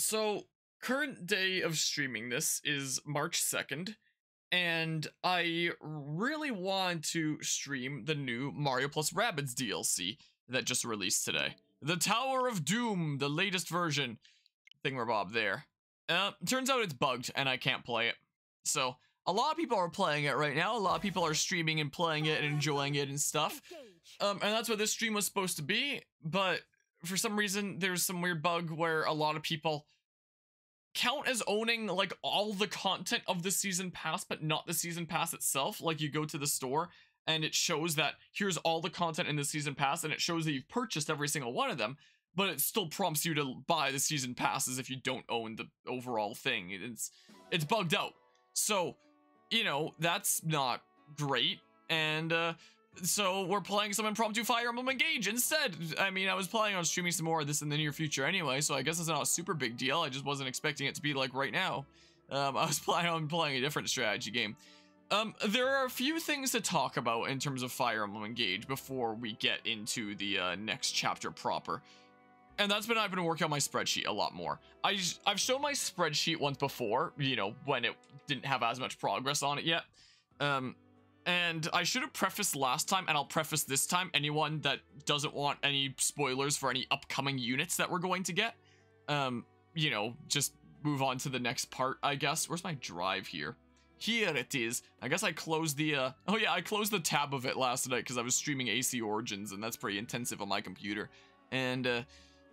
So, current day of streaming this is March 2nd, and I really want to stream the new Mario plus Rabbids DLC that just released today. The Tower of Doom, the latest version. Thingamabob there. Turns out it's bugged and I can't play it. So, a lot of people are playing it right now. A lot of people are streaming and playing it and enjoying it and stuff. And that's what this stream was supposed to be, but for some reason, there's some weird bug where a lot of people count as owning like all the content of the season pass, but not the season pass itself. Like you go to the store and it shows that here's all the content in the season pass, and it shows that you've purchased every single one of them, but it still prompts you to buy the season passes if you don't own the overall thing. It's bugged out. So, you know, that's not great. And so we're playing some impromptu Fire Emblem Engage instead. I mean, I was planning on streaming some more of this in the near future anyway, so I guess it's not a super big deal. I just wasn't expecting it to be like right now. I was planning on playing a different strategy game. There are a few things to talk about in terms of Fire Emblem Engage before we get into the next chapter proper. And that's I've been working on my spreadsheet a lot more. I've shown my spreadsheet once before, you know, when it didn't have as much progress on it yet. And I should have prefaced last time, and I'll preface this time, anyone that doesn't want any spoilers for any upcoming units that we're going to get, you know, just move on to the next part, I guess. Where's my drive here? Here it is. I guess I closed the, oh yeah, I closed the tab of it last night because I was streaming AC Origins, and that's pretty intensive on my computer. And,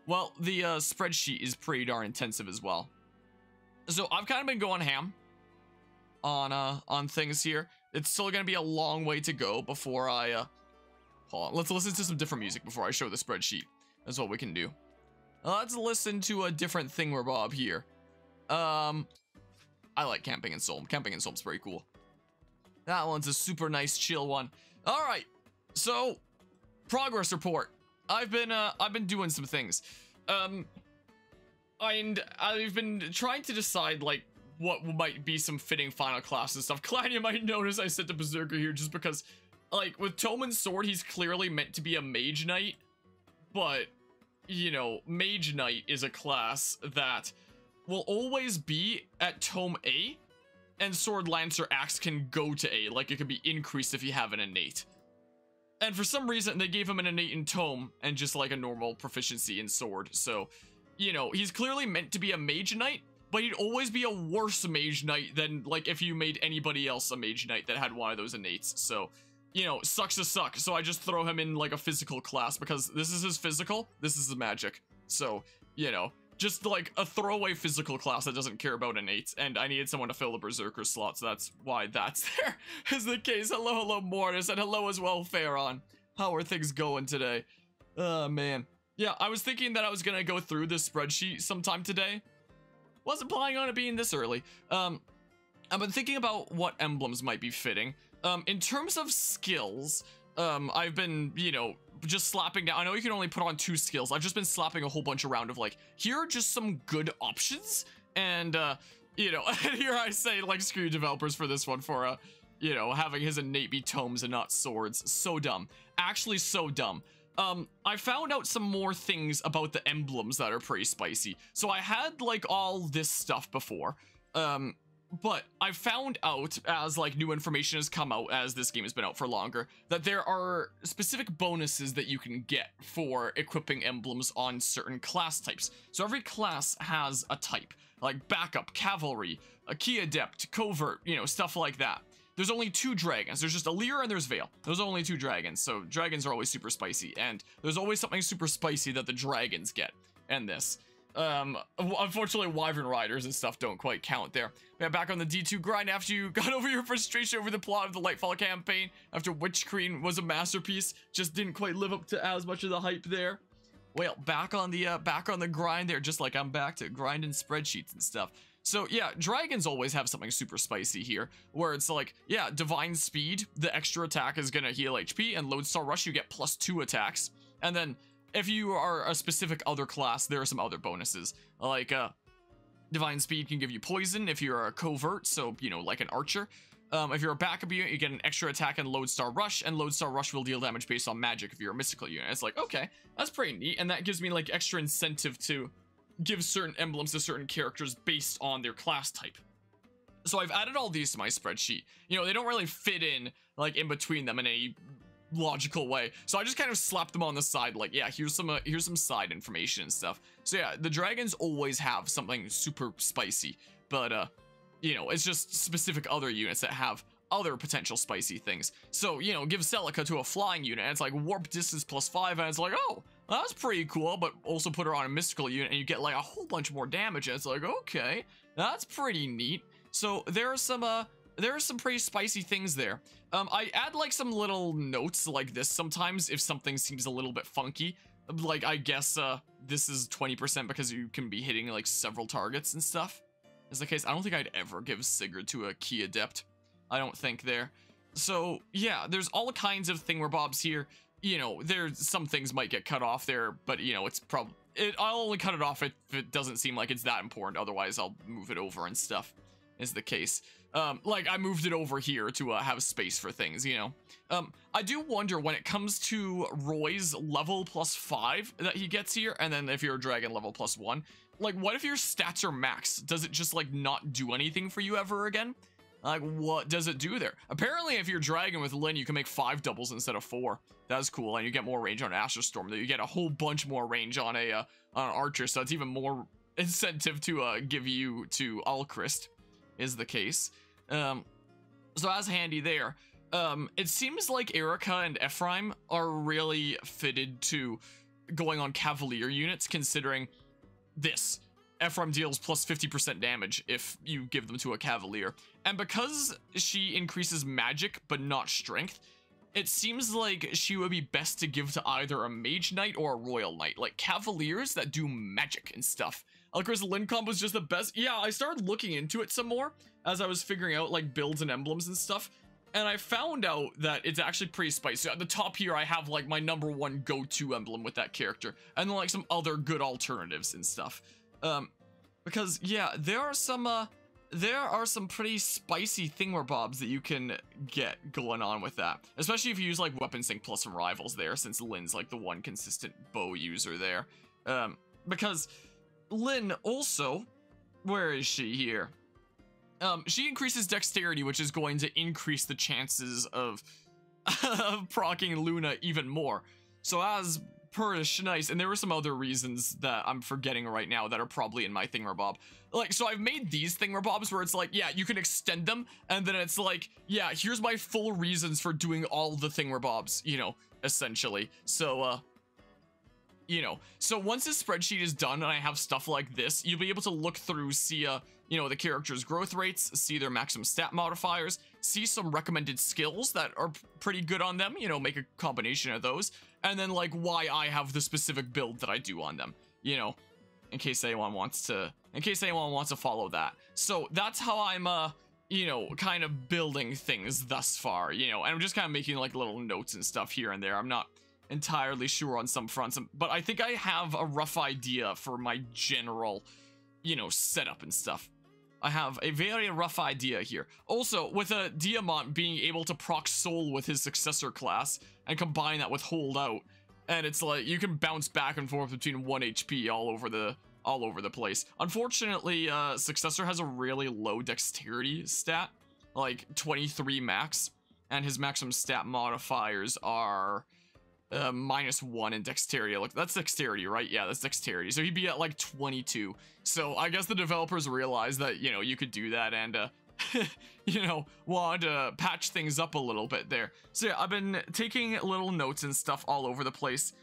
well, the spreadsheet is pretty darn intensive as well. So I've kind of been going ham on things here. It's still gonna be a long way to go before I, hold on, let's listen to some different music before I show the spreadsheet. That's what we can do. Let's listen to a different Thingamabob here. I like Camping in Solm. Camping in Solm's pretty cool. That one's a super nice chill one. All right, so progress report. I've been doing some things. And I've been trying to decide like what might be some fitting final class and stuff. Clan, you might notice I said the Berserker here just because, like, with Tome and Sword, he's clearly meant to be a Mage Knight, but, you know, Mage Knight is a class that will always be at Tome A, and Sword Lancer Axe can go to A, like it can be increased if you have an innate. And for some reason, they gave him an innate in Tome, and just like a normal proficiency in Sword, so, you know, he's clearly meant to be a Mage Knight, but he'd always be a worse Mage Knight than, like, if you made anybody else a Mage Knight that had one of those innates. So, you know, sucks to suck. So I just throw him in, like, a physical class, because this is his physical, this is the magic. So, you know, just, like, a throwaway physical class that doesn't care about innates, and I needed someone to fill the Berserker slot, so that's why that's there, is the case. Hello, Mortis, and hello as well, Pharaon. How are things going today? Oh, man. Yeah, I was thinking that I was gonna go through this spreadsheet sometime today. Wasn't planning on it being this early. I've been thinking about what emblems might be fitting. In terms of skills, I've been, you know, just slapping down. I know you can only put on 2 skills. I've just been slapping a whole bunch around of like, here are just some good options. And, you know, here I say, like, screw you developers for this one for, you know, having his innate be tomes and not swords. So dumb. Actually, so dumb. I found out some more things about the emblems that are pretty spicy. So I had, like, all this stuff before, but I found out as, like, new information has come out as this game has been out for longer, that there are specific bonuses that you can get for equipping emblems on certain class types. So every class has a type, like backup, cavalry, a key adept, covert, you know, stuff like that. There's only 2 dragons. There's just Allure and there's Veil. Those are only 2 dragons, so dragons are always super spicy, and there's always something super spicy that the dragons get in this. Unfortunately, Wyvern Riders and stuff don't quite count there. But back on the D2 grind after you got over your frustration over the plot of the Lightfall campaign, after Witch Queen was a masterpiece, just didn't quite live up to as much of the hype there. Well, back on the grind there, just like I'm back to grinding spreadsheets and stuff. So yeah, dragons always have something super spicy here, where it's like, yeah, Divine Speed, the extra attack is gonna heal HP, and Lodestar Rush, you get +2 attacks. And then, if you are a specific other class, there are some other bonuses. Like, Divine Speed can give you poison if you're a covert, so, you know, like an archer. If you're a backup unit, you get an extra attack and Lodestar Rush, and Lodestar Rush will deal damage based on magic if you're a mystical unit. It's like, okay, that's pretty neat, and that gives me, like, extra incentive to give certain emblems to certain characters based on their class type. So I've added all these to my spreadsheet. You know, they don't really fit in, like, in between them in a logical way. So I just kind of slapped them on the side, like, yeah, here's some side information and stuff. So yeah, the dragons always have something super spicy, but, you know, it's just specific other units that have other potential spicy things. So, you know, give Celica to a flying unit, and it's like warp distance +5, and it's like, oh, that's pretty cool, but also put her on a mystical unit, and you get, like, a whole bunch more damage, and it's like, okay, that's pretty neat. So there are some pretty spicy things there. I add like some little notes like this sometimes if something seems a little bit funky. Like, I guess this is 20% because you can be hitting like several targets and stuff. Is the case. I don't think I'd ever give Sigurd to a key adept. I don't think there. So yeah, there's all kinds of thingamabobs here. You know, there's some things might get cut off there, but you know, it's probably I'll only cut it off if it doesn't seem like it's that important. Otherwise, I'll move it over and stuff. Is the case. Like, I moved it over here to have space for things, you know. I do wonder when it comes to Roy's level +5 that he gets here, and then if you're a dragon level +1, like, what if your stats are max? Does it just, like, not do anything for you ever again? Like, what does it do there? Apparently, if you're dragon with Lyn, you can make 5 doubles instead of 4. That's cool, and you get more range on Astral Storm. You get a whole bunch more range on an archer, so it's even more incentive to give you to Alchrist. Is the case. So that's handy there. It seems like Erica and Ephraim are really fitted to going on Cavalier units, considering this. Ephraim deals plus 50% damage if you give them to a Cavalier. And because she increases magic but not strength, it seems like she would be best to give to either a Mage Knight or a Royal Knight, like Cavaliers that do magic and stuff. Of course, Lyn comp was just the best. Yeah, I started looking into it some more as I was figuring out like builds and emblems and stuff, and I found out that it's actually pretty spicy. At the top here, I have like my #1 go-to emblem with that character, and then like some other good alternatives and stuff. Because yeah, there are some pretty spicy thingamabobs that you can get going on with that, especially if you use like Weapon Sync plus some rivals there, since Lyn's like the one consistent bow user there. Because Lyn also, where is she here? She increases dexterity, which is going to increase the chances of proccing Luna even more. So as per Schneis, and there were some other reasons that I'm forgetting right now that are probably in my thingamabob. Like, so I've made these thingamabobs where it's like, yeah, you can extend them, and then it's like, yeah, here's my full reasons for doing all the thingamabobs, you know, essentially. So, you know, so once this spreadsheet is done and I have stuff like this, you'll be able to look through, see, you know, the character's growth rates, see their maximum stat modifiers, see some recommended skills that are pretty good on them, you know, make a combination of those, and then, like, why I have the specific build that I do on them, you know, in case anyone wants to follow that. So that's how I'm, you know, kind of building things thus far, you know, and I'm just kind of making, like, little notes and stuff here and there. I'm not entirely sure on some fronts, but I think I have a rough idea for my general, you know, setup and stuff. I have a very rough idea here. Also, with a Diamant being able to proc Soul with his successor class and combine that with Hold Out, and it's like you can bounce back and forth between 1 HP all over the place. Unfortunately, successor has a really low dexterity stat, like 23 max, and his maximum stat modifiers are -1 in dexterity. Look, that's dexterity, right? Yeah, that's dexterity. So he'd be at like 22. So I guess the developers realized that, you know, you could do that and, you know, wanted to patch things up a little bit there. So yeah, I've been taking little notes and stuff all over the place.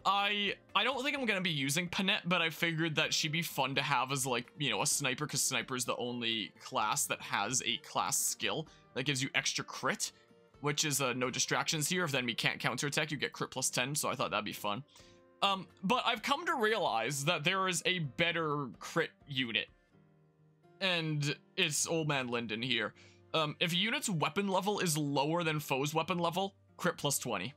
I don't think I'm going to be using Panette, but I figured that she'd be fun to have as, like, you know, a sniper, because sniper is the only class that has a class skill that gives you extra crit, which is no distractions here. If the enemy can't counterattack, you get crit +10, so I thought that'd be fun. But I've come to realize that there is a better crit unit, and it's Old Man Linden here. If a unit's weapon level is lower than foe's weapon level, crit +20.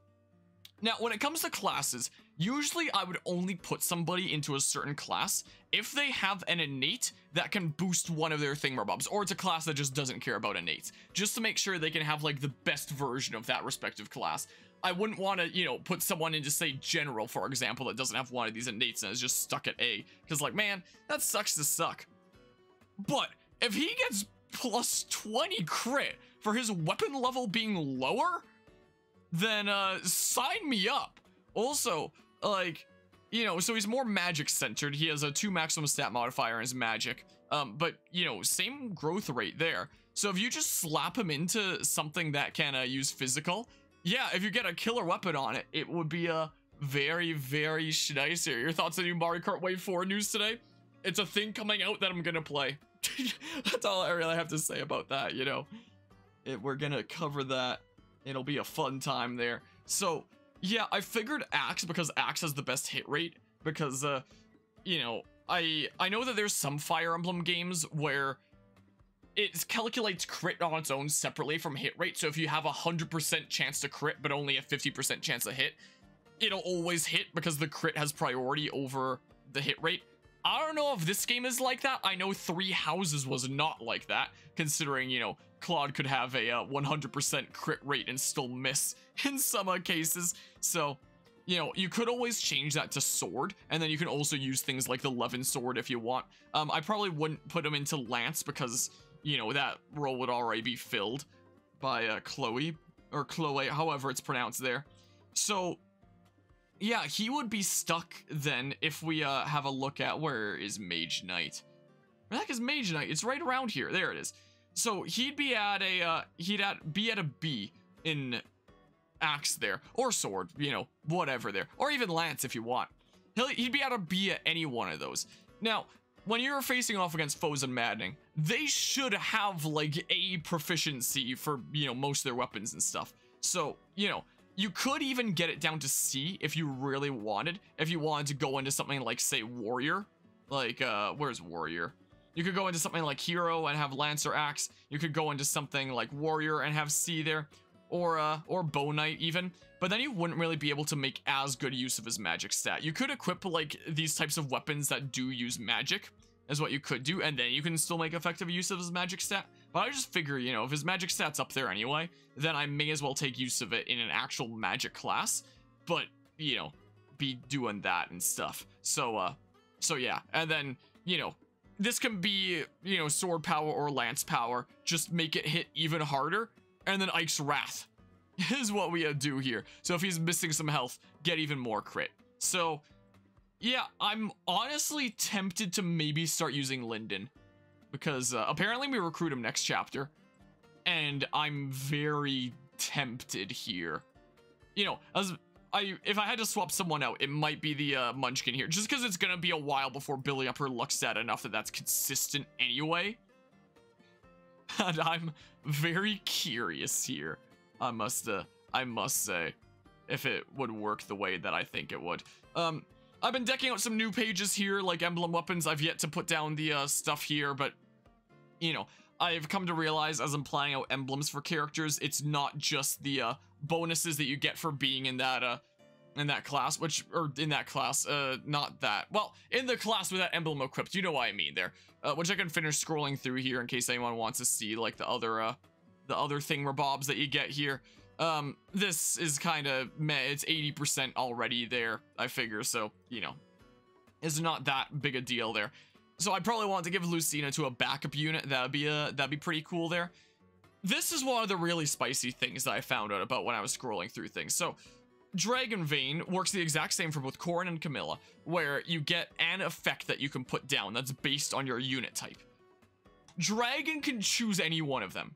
Now, when it comes to classes, Usually I would only put somebody into a certain class if they have an innate that can boost one of their thingamabobs, or it's a class that just doesn't care about innates, just to make sure they can have like the best version of that respective class. I wouldn't want to, you know, put someone into, say, General, for example, that doesn't have one of these innates and is just stuck at A, because, like, man, that sucks to suck. But if he gets plus 20 crit for his weapon level being lower, then sign me up. Also, like, you know, so he's more magic centered. He has a 2 maximum stat modifier in his magic, but, you know, same growth rate there. So if you just slap him into something that can use physical, yeah, if you get a killer weapon on it, it would be a very, very nice here. Your thoughts on new Mario Kart Wave 4 news today? It's a thing coming out that I'm gonna play. That's all I really have to say about that, you know. We're gonna cover that. It'll be a fun time there. So, yeah, I figured Axe, because Axe has the best hit rate, because, you know, I know that there's some Fire Emblem games where it calculates crit on its own separately from hit rate. So if you have a 100% chance to crit, but only a 50% chance to hit, it'll always hit because the crit has priority over the hit rate. I don't know if this game is like that. I know Three Houses was not like that, considering, you know, Claude could have a 100% crit rate and still miss in some cases. So, you know, you could always change that to Sword, and then you can also use things like the Levin Sword if you want. I probably wouldn't put him into Lance because, you know, that role would already be filled by Chloe, or Chloe, however it's pronounced there. So, yeah, he would be stuck then if we have a look at, where is Mage Knight? Where the heck is Mage Knight? It's right around here. There it is. So he'd be at a be at a B in Axe there, or Sword, you know, whatever there, or even Lance if you want. He'd be at a B at any one of those. Now, when you're facing off against foes in Maddening, they should have like A proficiency for, you know, most of their weapons and stuff. So, you know, you could even get it down to C if you really wanted. If you wanted to go into something like, say, Warrior. Like, where's Warrior? You could go into something like Hero and have Lance or Axe. You could go into something like Warrior and have C there. Or Bow Knight even. But then you wouldn't really be able to make as good use of his magic stat. You could equip, like, these types of weapons that do use magic, is what you could do, and then you can still make effective use of his magic stat. But I just figure, you know, if his magic stat's up there anyway, then I may as well take use of it in an actual magic class, but, you know, be doing that and stuff. So yeah, and then, you know, this can be, you know, sword power or lance power, just make it hit even harder, and then Ike's Wrath is what we do here. So if he's missing some health, get even more crit. So, yeah, I'm honestly tempted to maybe start using Lyndon, because apparently we recruit him next chapter, and I'm very tempted here. You know, if I had to swap someone out, it might be the Munchkin here, just because it's gonna be a while before Billy Upper looks at enough that that's consistent anyway. And I'm very curious here, I must say, if it would work the way that I think it would. I've been decking out some new pages here, like Emblem weapons. I've yet to put down the stuff here, but, you know, I've come to realize as I'm planning out emblems for characters, it's not just the bonuses that you get for being in that class, not that. Well, in the class with that emblem equipped, you know what I mean there. Which I can finish scrolling through here in case anyone wants to see, like, the other thingamabobs that you get here. This is kind of meh. It's 80% already there, I figure, so, you know, it's not that big a deal there. So I probably want to give Lucina to a backup unit. That'd be pretty cool there. This is one of the really spicy things that I found out about when I was scrolling through things. So, Dragon Vein works the exact same for both Corrin and Camilla, where you get an effect that you can put down that's based on your unit type. Dragon can choose any one of them.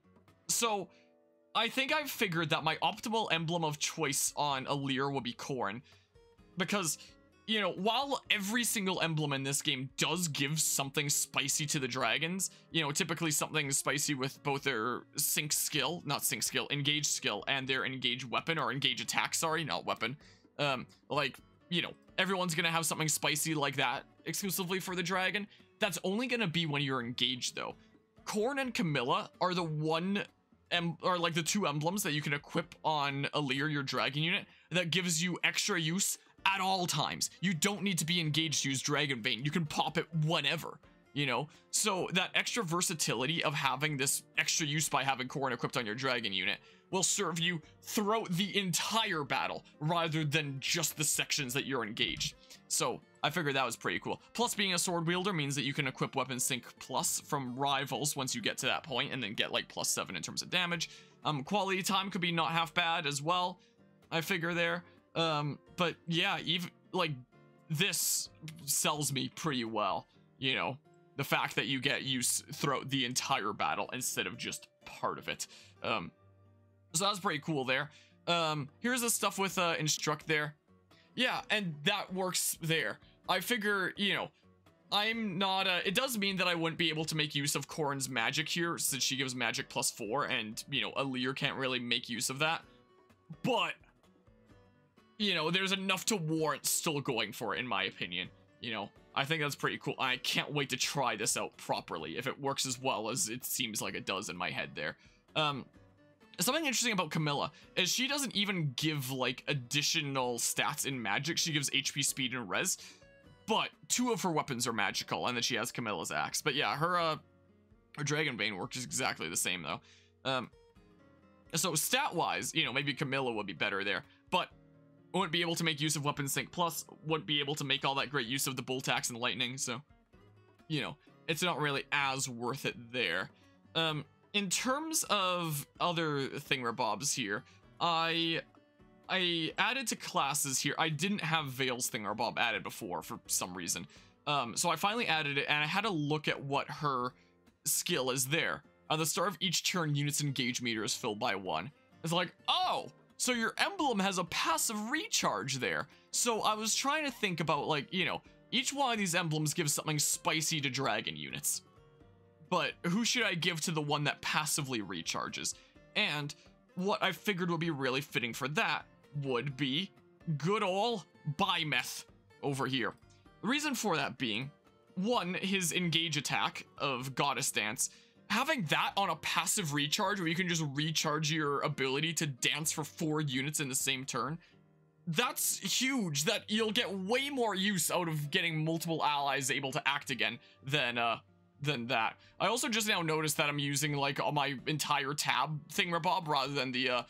So, I think I've figured that my optimal emblem of choice on Alear will be Corrin, because, you know, while every single emblem in this game does give something spicy to the dragons, you know, typically something spicy with both their engage skill and their engage weapon, or engage attack, sorry, not weapon. Like, you know, everyone's gonna have something spicy like that exclusively for the dragon. That's only gonna be when you're engaged, though. Corrin and Camilla are the the two emblems that you can equip on Alear, your dragon unit, that gives you extra use at all times. You don't need to be engaged to use Dragon Vein. You can pop it whenever, you know? So that extra versatility of having this extra use by having Corrin equipped on your Dragon unit will serve you throughout the entire battle rather than just the sections that you're engaged. So I figured that was pretty cool. Plus, being a sword wielder means that you can equip Weapon Sync Plus from rivals once you get to that point and then get like +7 in terms of damage. Quality time could be not half bad as well, I figure there. But yeah, even like this sells me pretty well, you know, the fact that you get use throughout the entire battle instead of just part of it. So that's pretty cool there. Here's the stuff with Instruct there. Yeah, and that works there. I figure, you know, I'm not, it does mean that I wouldn't be able to make use of Corrin's magic here, since she gives magic +4, and, you know, a Lear can't really make use of that. But, you know, there's enough to warrant still going for it, in my opinion. You know, I think that's pretty cool. I can't wait to try this out properly, if it works as well as it seems like it does in my head there. Something interesting about Camilla is she doesn't even give, like, additional stats in magic. She gives HP, speed, and res. But 2 of her weapons are magical, and then she has Camilla's axe. But yeah, her Dragon Vein works exactly the same, though. So stat-wise, you know, maybe Camilla would be better there. But wouldn't be able to make use of Weapon Sync Plus. Wouldn't be able to make all that great use of the Bolt Axe and Lightning. So, you know, it's not really as worth it there. In terms of other thingamabobs here, I added to classes here. I didn't have Vale's thingamabob added before for some reason. So I finally added it, and I had to look at what her skill is there. At the start of each turn, units engage meter is filled by 1. It's like, oh, so your emblem has a passive recharge there. So I was trying to think about, like, you know, each one of these emblems gives something spicy to dragon units. But who should I give to the one that passively recharges? And what I figured would be really fitting for that would be good ol' Bymeth over here. The reason for that being, one, his engage attack of Goddess Dance, having that on a passive recharge where you can just recharge your ability to dance for 4 units in the same turn, that's huge. That you'll get way more use out of getting multiple allies able to act again than that. I also just now noticed that I'm using like my entire tab thingamabob rather than the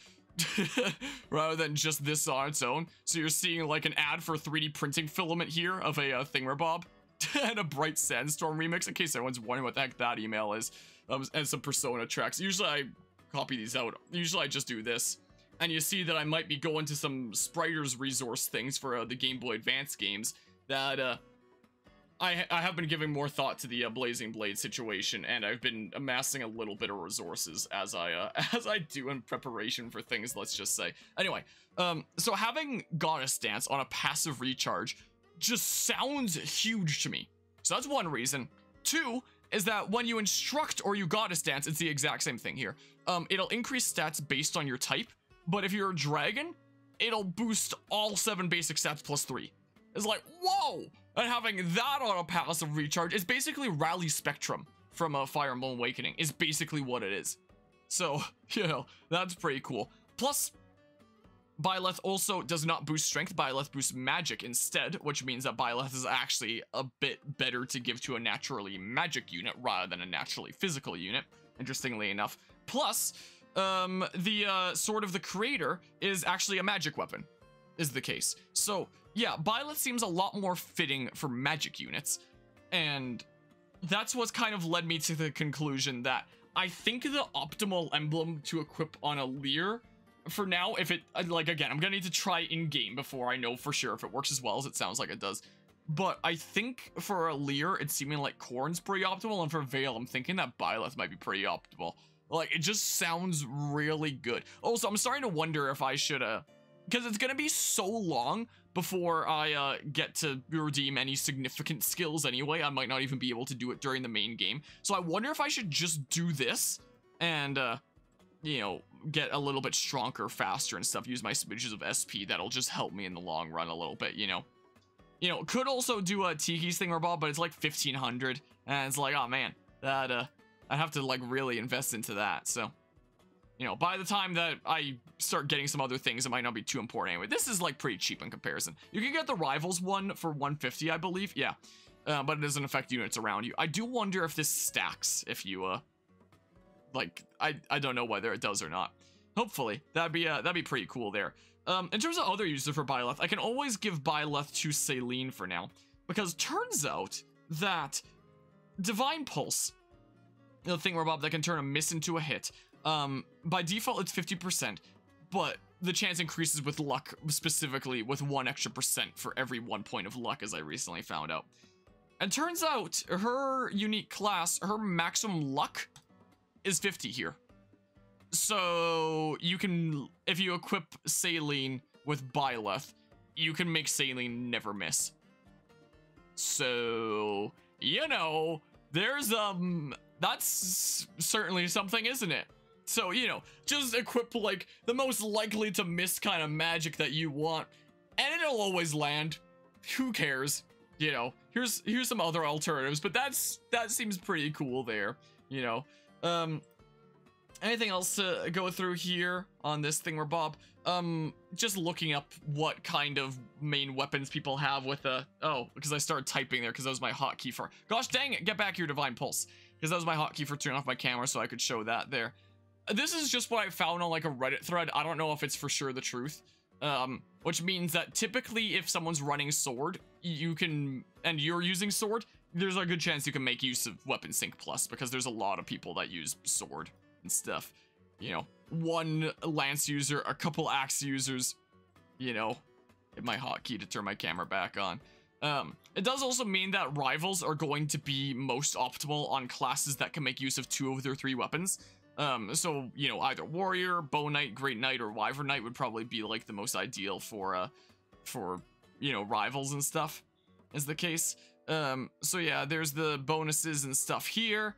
rather than just this on its own. So you're seeing like an ad for 3D printing filament here of a thingamabob and a Bright Sandstorm remix, in case anyone's wondering what the heck that email is, and some Persona tracks. Usually I copy these out. Usually I just do this. And you see that I might be going to some Spriters resource things for the Game Boy Advance games that I have been giving more thought to the Blazing Blade situation, and I've been amassing a little bit of resources as I do in preparation for things, let's just say. Anyway, so having Goddess Dance on a passive recharge just sounds huge to me. So that's one reason. 2 is that when you instruct or you Goddess Dance, it's the exact same thing here. It'll increase stats based on your type, but if you're a dragon, it'll boost all 7 basic stats +3. It's like, whoa! And having that on a passive recharge is basically Rally Spectrum from Fire Emblem Awakening, is basically what it is. So, you know, that's pretty cool. Plus, Byleth also does not boost strength. Byleth boosts magic instead, which means that Byleth is actually a bit better to give to a naturally magic unit rather than a naturally physical unit, interestingly enough. Plus, the Sword of the Creator is actually a magic weapon, is the case. So, yeah, Byleth seems a lot more fitting for magic units, and that's what's kind of led me to the conclusion that I think the optimal emblem to equip on a Lear, for now, if it, like, again, I'm gonna need to try in-game before I know for sure if it works as well as it sounds like it does, but I think for a Lear, it's seeming like Corrin's pretty optimal, and for Vale, I'm thinking that Byleth might be pretty optimal. Like, it just sounds really good. Also, I'm starting to wonder if I should, because it's gonna be so long before I get to redeem any significant skills anyway. I might not even be able to do it during the main game. So I wonder if I should just do this and, you know, get a little bit stronger faster and stuff. Use my smidges of SP. That'll just help me in the long run a little bit, you know. You know, could also do a Tiki's thingamabob, but it's like 1500. And it's like, oh man, that, I'd have to like really invest into that. So, you know, by the time that I start getting some other things, it might not be too important anyway. This is like pretty cheap in comparison. You can get the Rivals one for 150, I believe. Yeah, but it doesn't affect units around you. I do wonder if this stacks if you, like, I don't know whether it does or not. Hopefully, that'd be pretty cool there. In terms of other uses for Byleth, I can always give Byleth to Saline for now, because turns out that Divine Pulse, the thing where Bob that can turn a miss into a hit, by default it's 50%, but the chance increases with luck, specifically with 1 extra percent for every 1 point of luck, as I recently found out. And turns out her unique class, her maximum luck is 50 here. So you can, if you equip Saline with Byleth, you can make Saline never miss. So, you know, there's, that's certainly something, isn't it? So, you know, just equip, like, the most likely to miss kind of magic that you want, and it'll always land. Who cares? You know, here's some other alternatives, but that seems pretty cool there, you know. Anything else to go through here on this thing where Bob? Just looking up what kind of main weapons people have with oh, because I started typing there because that was my hotkey for, gosh dang it, get back here, Divine Pulse. Because that was my hotkey for turning off my camera so I could show that there. This is just what I found on like a Reddit thread. I don't know if it's for sure the truth. Which means that typically if someone's running sword, you can, and you're using sword, there's a good chance you can make use of Weapon Sync Plus because there's a lot of people that use sword and stuff. You know, 1 lance user, a couple axe users, you know, hit my hotkey to turn my camera back on. It does also mean that rivals are going to be most optimal on classes that can make use of 2 of their 3 weapons. So, you know, either Warrior, Bow Knight, Great Knight, or Wyvern Knight would probably be like the most ideal for, you know, rivals and stuff, is the case. So yeah, there's the bonuses and stuff here.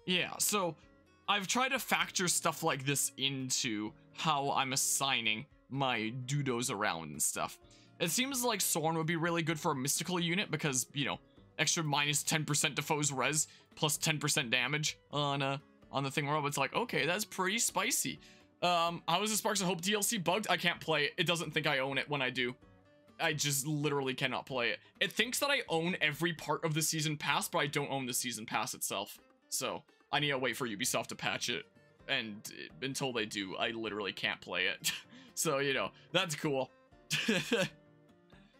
Yeah, so I've tried to factor stuff like this into how I'm assigning my doodles around and stuff. It seems like Soren would be really good for a mystical unit because, you know, extra minus 10% to foes res plus 10% damage on the thing where it's like, okay, that's pretty spicy. How is the Sparks of Hope DLC bugged? I can't play it. It doesn't think I own it when I do. I just literally cannot play it. It thinks that I own every part of the season pass, but I don't own the season pass itself. So I need to wait for Ubisoft to patch it, and until they do, I literally can't play it. So, you know, that's cool.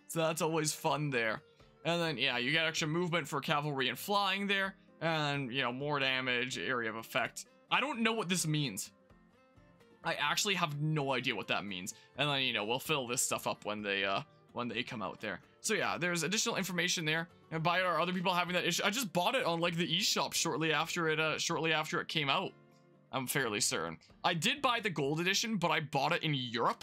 So that's always fun there. And then, yeah, you get extra movement for cavalry and flying there, and, you know, more damage, area of effect. I don't know what this means. I actually have no idea what that means. And then, you know, we'll fill this stuff up when they come out there. So yeah, there's additional information there. And by are other people having that issue? I just bought it on like the eShop shortly after it came out. I'm fairly certain. I did buy the gold edition, but I bought it in Europe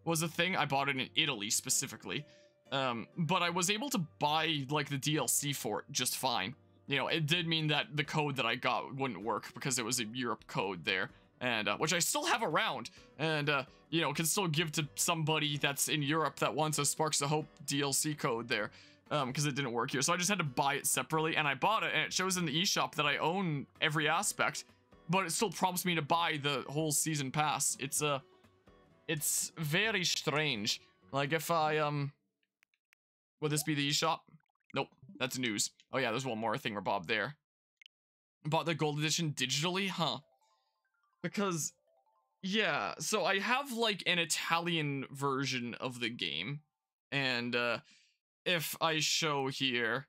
was the thing. I bought it in Italy specifically. But I was able to buy like the DLC for it just fine. You know, it did mean that the code that I got wouldn't work because it was a Europe code there. And, which I still have around, and, you know, can still give to somebody that's in Europe that wants a Sparks of Hope DLC code there, because it didn't work here. So I just had to buy it separately, and I bought it, and it shows in the eShop that I own every aspect, but it still prompts me to buy the whole season pass. It's very strange. Like, if I, would this be the eShop? Nope, that's news. Oh yeah, there's one more thing where Bob there. Bought the gold edition digitally? Huh. Because, yeah, so I have, like, an Italian version of the game, and, if I show here,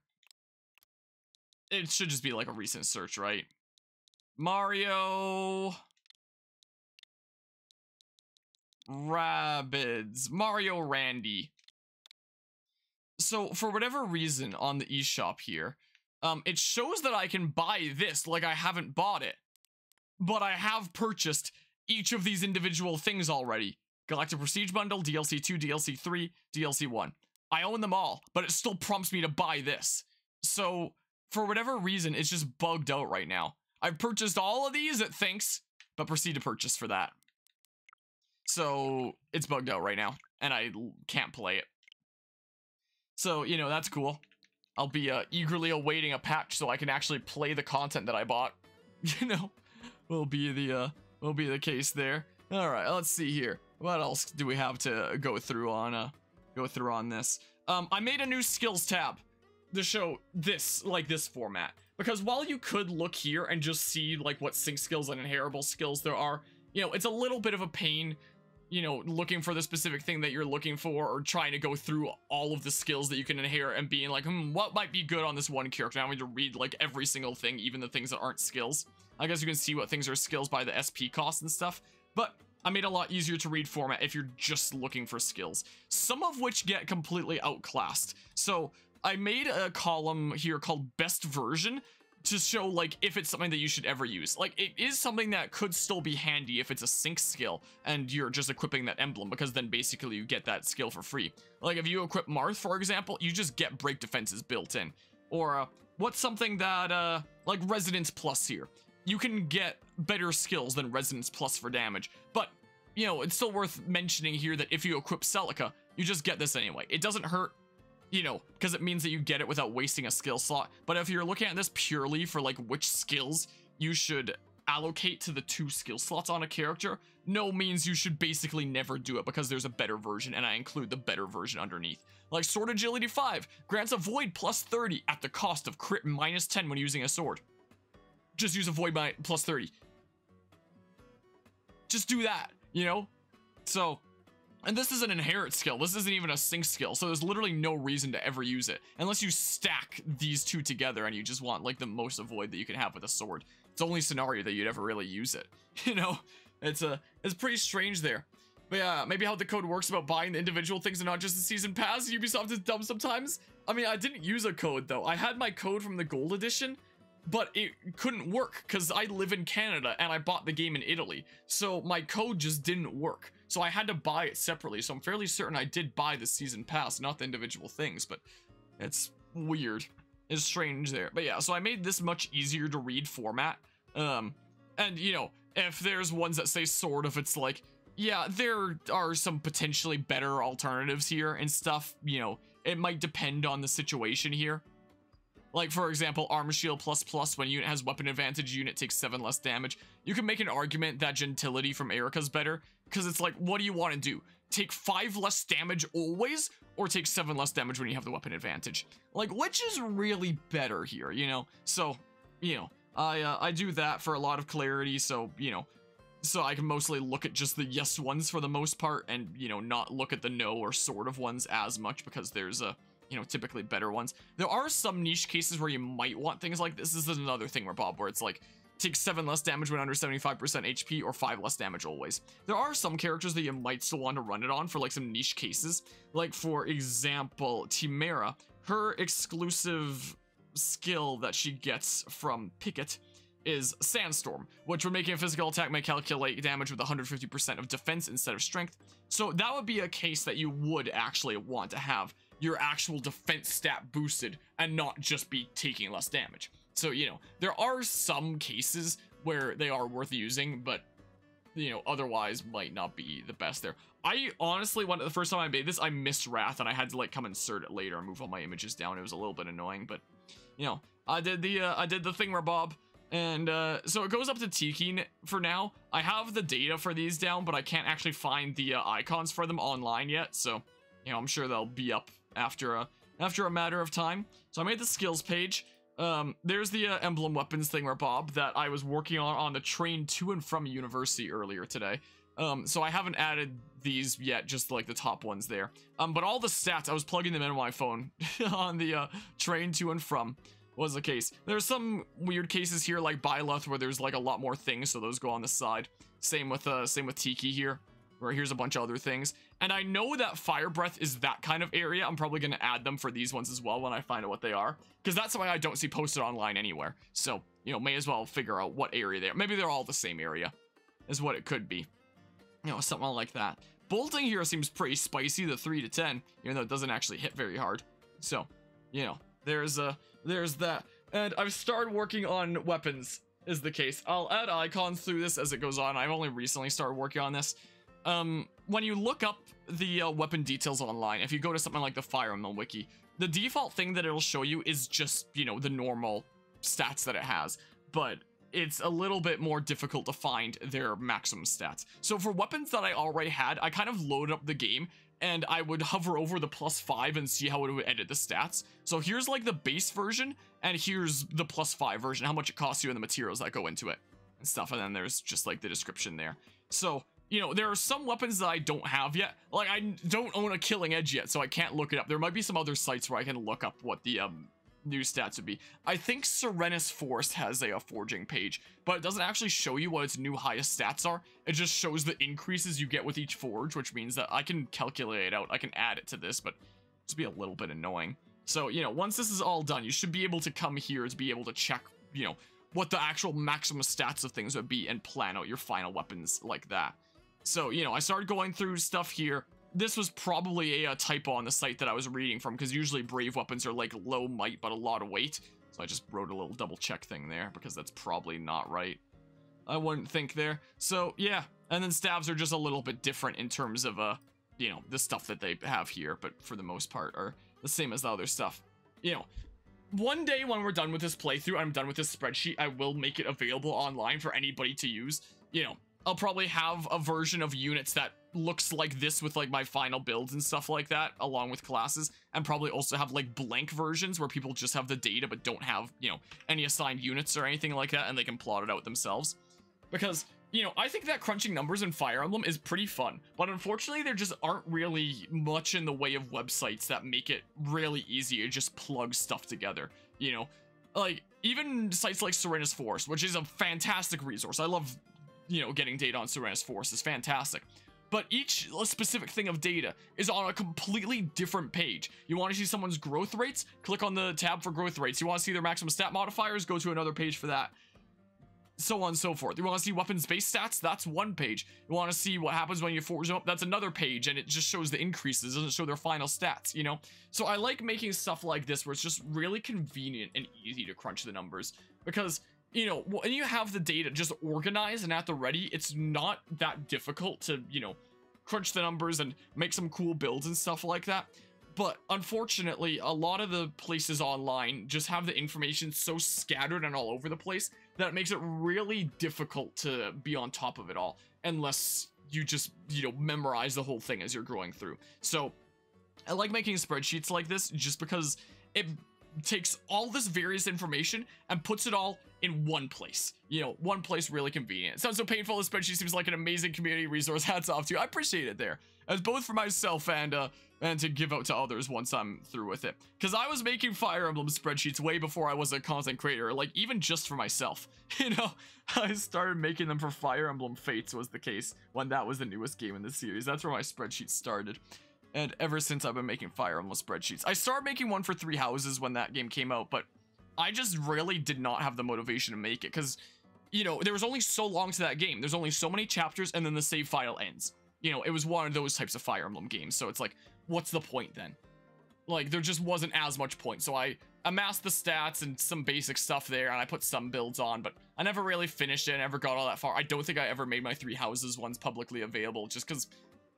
it should just be, like, a recent search, right? Mario Rabbids. Mario Randy. So, for whatever reason on the eShop here, it shows that I can buy this, like I haven't bought it. But I have purchased each of these individual things already. Galactic Prestige Bundle, DLC 2, DLC 3, DLC 1. I own them all, but it still prompts me to buy this. So, for whatever reason, it's just bugged out right now. I've purchased all of these, it thinks, but proceed to purchase for that. So, it's bugged out right now, and I can't play it. So, you know, that's cool. I'll be eagerly awaiting a patch so I can actually play the content that I bought. You know? will be the case there. All right, let's see here. What else do we have to go through on this? I made a new skills tab to show this, like this format, because while you could look here and just see like what sync skills and inheritable skills there are, you know, it's a little bit of a pain, you know, looking for the specific thing that you're looking for, or trying to go through all of the skills that you can inherit and being like, what might be good on this one character? Now I need to read like every single thing, even the things that aren't skills. I guess you can see what things are skills by the SP cost and stuff, but I made a lot easier to read format if you're just looking for skills, some of which get completely outclassed. So I made a column here called best version to show like if it's something that you should ever use. Like it is something that could still be handy if it's a sync skill and you're just equipping that emblem, because then basically you get that skill for free. Like if you equip Marth, for example, you just get break defenses built in. Or what's something that like Resonance Plus here. You can get better skills than Resonance Plus for damage, but you know, it's still worth mentioning here that if you equip Celica, you just get this anyway. It doesn't hurt, you know, because it means that you get it without wasting a skill slot. But if you're looking at this purely for like which skills you should allocate to the 2 skill slots on a character, no means you should basically never do it, because there's a better version, and I include the better version underneath. Like Sword Agility 5 grants a Void plus 30 at the cost of crit minus 10 when using a sword. Just use a Void by plus 30. Just do that, you know? So, and this is an inherit skill. This isn't even a sync skill, so there's literally no reason to ever use it. Unless you stack these 2 together and you just want, like, the most avoid that you can have with a sword. It's the only scenario that you'd ever really use it. You know? It's pretty strange there. But yeah, maybe how the code works about buying the individual things and not just the season pass. Ubisoft is dumb sometimes. I mean, I didn't use a code, though. I had my code from the Gold Edition, but it couldn't work because I live in Canada and I bought the game in Italy. So my code just didn't work. So I had to buy it separately. So I'm fairly certain I did buy the season pass, not the individual things, but it's weird. It's strange there. But yeah, so I made this much easier to read format. And you know, if there's ones that say sort of, it's like, yeah, there are some potentially better alternatives here and stuff. You know, it might depend on the situation here. Like, for example, Armor Shield ++ when unit has weapon advantage, unit takes 7 less damage. You can make an argument that Gentility from Erica's better, because it's like, what do you want to do? Take 5 less damage always, or take 7 less damage when you have the weapon advantage? Like, which is really better here, you know? So, you know, I do that for a lot of clarity, so, you know, so I can mostly look at just the yes ones for the most part, and, you know, not look at the no or sort of ones as much, because there's a, you know, typically better ones. There are some niche cases where you might want things like this. This is another thing where Bob, where it's like, take 7 less damage when under 75% HP, or 5 less damage always. There are some characters that you might still want to run it on for like some niche cases. Like, for example, Chimera, her exclusive skill that she gets from Picket is Sandstorm, which would make a physical attack may calculate damage with 150% of defense instead of strength. So that would be a case that you would actually want to have your actual defense stat boosted and not just be taking less damage. So, you know, there are some cases where they are worth using, but, you know, otherwise might not be the best there. I honestly, the first time I made this, I missed Wrath, and I had to, like, come insert it later and move all my images down. It was a little bit annoying, but, you know, I did the thing where Bob, and, so it goes up to Tiki for now. I have the data for these down, but I can't actually find the, icons for them online yet, so, you know, I'm sure they'll be up after a matter of time. So I made the skills page. There's the emblem weapons thing where Bob that I was working on the train to and from university earlier today. So I haven't added these yet, just like the top ones there. But all the stats, I was plugging them into my phone on the train to and from was the case. There's some weird cases here like Byleth where there's like a lot more things, so those go on the side. Same with Tiki here, where here's a bunch of other things. And I know that Fire Breath is that kind of area. I'm probably going to add them for these ones as well when I find out what they are, because that's why I don't see posted online anywhere. So, you know, may as well figure out what area they are. Maybe they're all the same area is what it could be. You know, something like that. Bolting here seems pretty spicy, the 3 to 10, even though it doesn't actually hit very hard. So, you know, there's that. And I've started working on weapons is the case. I'll add icons through this as it goes on. I've only recently started working on this. When you look up the weapon details online, if you go to something like the Fire Emblem wiki, the default thing that it'll show you is just, you know, the normal stats that it has. But it's a little bit more difficult to find their maximum stats. So for weapons that I already had, I kind of loaded up the game and I would hover over the +5 and see how it would edit the stats. So here's like the base version, and here's the +5 version, how much it costs you and the materials that go into it and stuff. And then there's just like the description there. So, you know, there are some weapons that I don't have yet. Like, I don't own a Killing Edge yet, so I can't look it up. There might be some other sites where I can look up what the new stats would be. I think Serenus Forest has a forging page, but it doesn't actually show you what its new highest stats are. It just shows the increases you get with each forge, which means that I can calculate it out. I can add it to this, but it's be a little bit annoying. So, you know, once this is all done, you should be able to come here to be able to check, you know, what the actual maximum stats of things would be and plan out your final weapons like that. So, you know, I started going through stuff here. This was probably a typo on the site that I was reading from, because usually brave weapons are like low might but a lot of weight. So I just wrote a little double check thing there, because that's probably not right. I wouldn't think there. So yeah, and then stabs are just a little bit different in terms of you know, the stuff that they have here, but for the most part are the same as the other stuff. You know, one day when we're done with this playthrough, I'm done with this spreadsheet, I will make it available online for anybody to use. You know, I'll probably have a version of units that looks like this with like my final builds and stuff like that, along with classes, and probably also have like blank versions where people just have the data but don't have, you know, any assigned units or anything like that, and they can plot it out themselves. Because, you know, I think that crunching numbers in Fire Emblem is pretty fun, but unfortunately there just aren't really much in the way of websites that make it really easy to just plug stuff together, you know? Like, even sites like Serenus Forest, which is a fantastic resource. I love, you know, getting data on Serenus Forest is fantastic. But each specific thing of data is on a completely different page. You want to see someone's growth rates? Click on the tab for growth rates. You want to see their maximum stat modifiers? Go to another page for that. So on and so forth. You want to see weapons base stats? That's one page. You want to see what happens when you forge them up? That's another page, and it just shows the increases. It doesn't show their final stats, you know? So I like making stuff like this where it's just really convenient and easy to crunch the numbers, because, you know, when you have the data just organized and at the ready, it's not that difficult to, you know, crunch the numbers and make some cool builds and stuff like that. But unfortunately, a lot of the places online just have the information so scattered and all over the place that it makes it really difficult to be on top of it all, unless you just, you know, memorize the whole thing as you're going through. So I like making spreadsheets like this just because it takes all this various information and puts it all in one place. You know, one place, really convenient. It sounds so painful. The spreadsheet seems like an amazing community resource. Hats off to you. I appreciate it there, as both for myself and to give out to others once I'm through with it. Because I was making Fire Emblem spreadsheets way before I was a content creator, like even just for myself. You know, I started making them for Fire Emblem Fates was the case when that was the newest game in the series. That's where my spreadsheet started. And ever since I've been making Fire Emblem spreadsheets. I started making one for 3 Houses when that game came out, but I just really did not have the motivation to make it because, you know, there was only so long to that game. There's only so many chapters and then the save file ends. You know, it was one of those types of Fire Emblem games, so it's like, what's the point then? Like, there just wasn't as much point, so I amassed the stats and some basic stuff there, and I put some builds on, but I never really finished it, I never got all that far. I don't think I ever made my 3 Houses ones publicly available, just because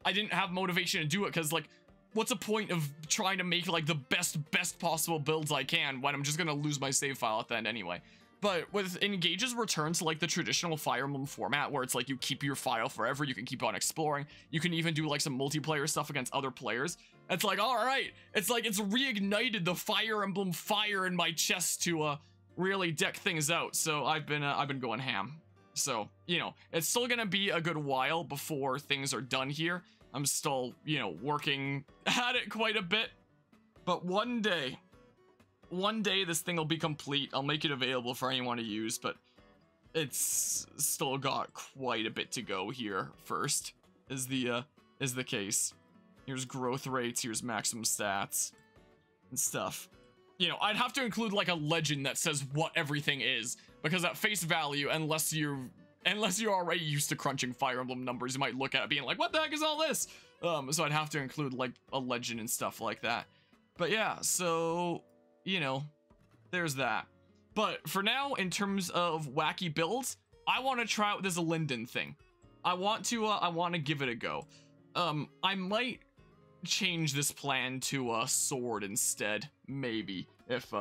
I didn't have motivation to do it, because, like, what's the point of trying to make, like, the best possible builds I can when I'm just gonna lose my save file at the end anyway? But with Engage's return to, like, the traditional Fire Emblem format, where it's like you keep your file forever, you can keep on exploring, you can even do, like, some multiplayer stuff against other players. It's like, alright, it's like it's reignited the Fire Emblem fire in my chest to, really deck things out, so I've been going ham. So, you know, it's still gonna be a good while before things are done here. I'm still, you know, working at it quite a bit, but one day this thing will be complete. I'll make it available for anyone to use, but it's still got quite a bit to go here first, is the case. Here's growth rates, here's maximum stats and stuff. You know, I'd have to include like a legend that says what everything is, because at face value, unless you're already used to crunching Fire Emblem numbers, you might look at it being like, what the heck is all this? So I'd have to include like a legend and stuff like that. But yeah, so, you know, there's that. But for now, in terms of wacky builds, I want to try out this Linden thing. I want to give it a go. I might change this plan to a sword instead, maybe, if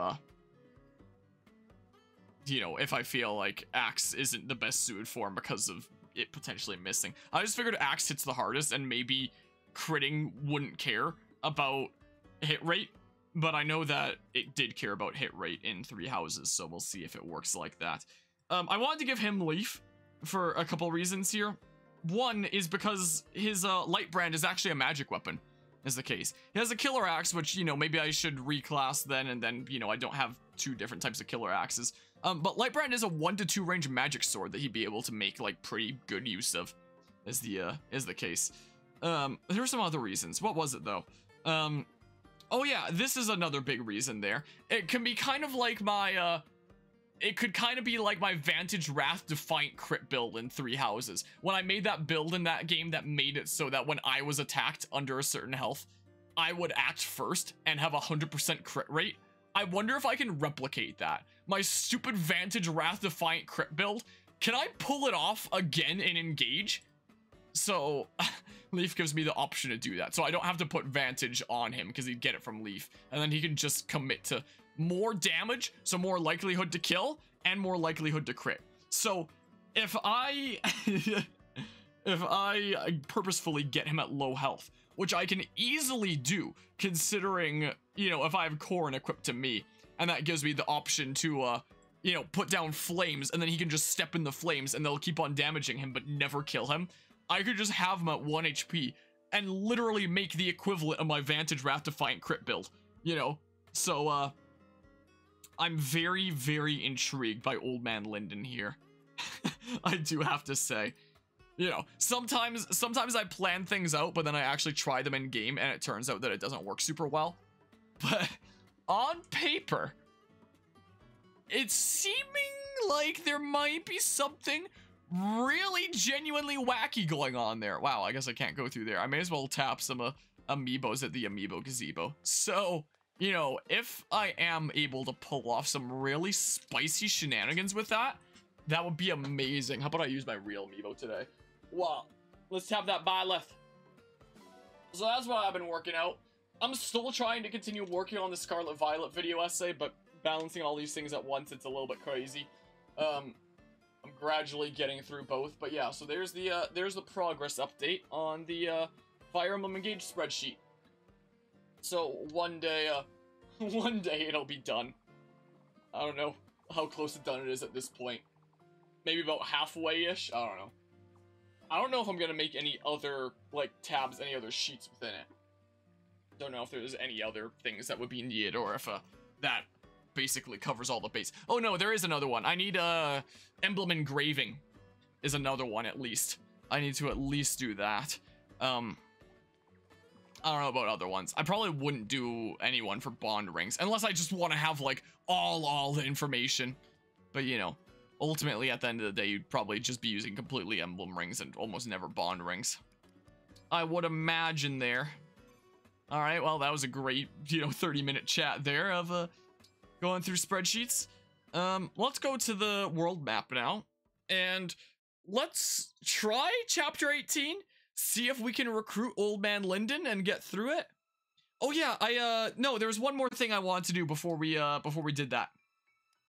you know, if I feel like Axe isn't the best suited for him because of it potentially missing. I just figured Axe hits the hardest and maybe critting wouldn't care about hit rate, but I know that it did care about hit rate in 3 houses, so we'll see if it works like that. I wanted to give him Leaf for a couple reasons here. One is because his light brand is actually a magic weapon, is the case. He has a killer axe, which, you know, maybe I should reclass then, and then, you know, I don't have 2 different types of killer axes. But light brand is a 1 to 2 range magic sword that he'd be able to make like pretty good use of, is the case. There are some other reasons. What was it though? Oh yeah, this is another big reason there. It can be kind of like my it could kind of be like my Vantage Wrath Defiant crit build in 3 houses. When I made that build in that game that made it so that when I was attacked under a certain health, I would act first and have 100% crit rate. I wonder if I can replicate that. My stupid Vantage Wrath Defiant crit build, can I pull it off again and engage? So, Leaf gives me the option to do that. So I don't have to put Vantage on him because he'd get it from Leaf. And then he can just commit to more damage, so more likelihood to kill, and more likelihood to crit. So, if I purposefully get him at low health, which I can easily do, considering, you know, if I have Corrin equipped to me, and that gives me the option to, you know, put down flames, and then he can just step in the flames, and they'll keep on damaging him, but never kill him. I could just have him at 1 HP, and literally make the equivalent of my Vantage Wrath Defiant crit build, you know? So, I'm very, very intrigued by Old Man Linden here. I do have to say. You know, sometimes I plan things out, but then I actually try them in game, and it turns out that it doesn't work super well. But on paper, it's seeming like there might be something really genuinely wacky going on there. Wow, I guess I can't go through there. I may as well tap some amiibos at the amiibo gazebo. So, you know, if I am able to pull off some really spicy shenanigans with that, that would be amazing. How about I use my real amiibo today? Wow, let's tap that byleth. So that's what I've been working out. I'm still trying to continue working on the Scarlet Violet video essay, but balancing all these things at once, it's a little bit crazy. I'm gradually getting through both, but yeah, so there's the progress update on the Fire Emblem Engage spreadsheet. So one day it'll be done. I don't know how close to done it is at this point. Maybe about halfway-ish? I don't know. I don't know if I'm gonna make any other, like, tabs, any other sheets within it. Don't know if there's any other things that would be needed, or if that basically covers all the base. Oh no, there is another one. I need Emblem engraving is another one at least. I need to at least do that. I don't know about other ones. I probably wouldn't do anyone for bond rings unless I just want to have like all the information. But you know, ultimately at the end of the day, you'd probably just be using completely emblem rings and almost never bond rings, I would imagine there. All right, well, that was a great, you know, 30-minute chat there of going through spreadsheets. Let's go to the world map now, and let's try chapter 18. See if we can recruit Old Man Linden and get through it. Oh yeah, no, there was one more thing I wanted to do before we did that.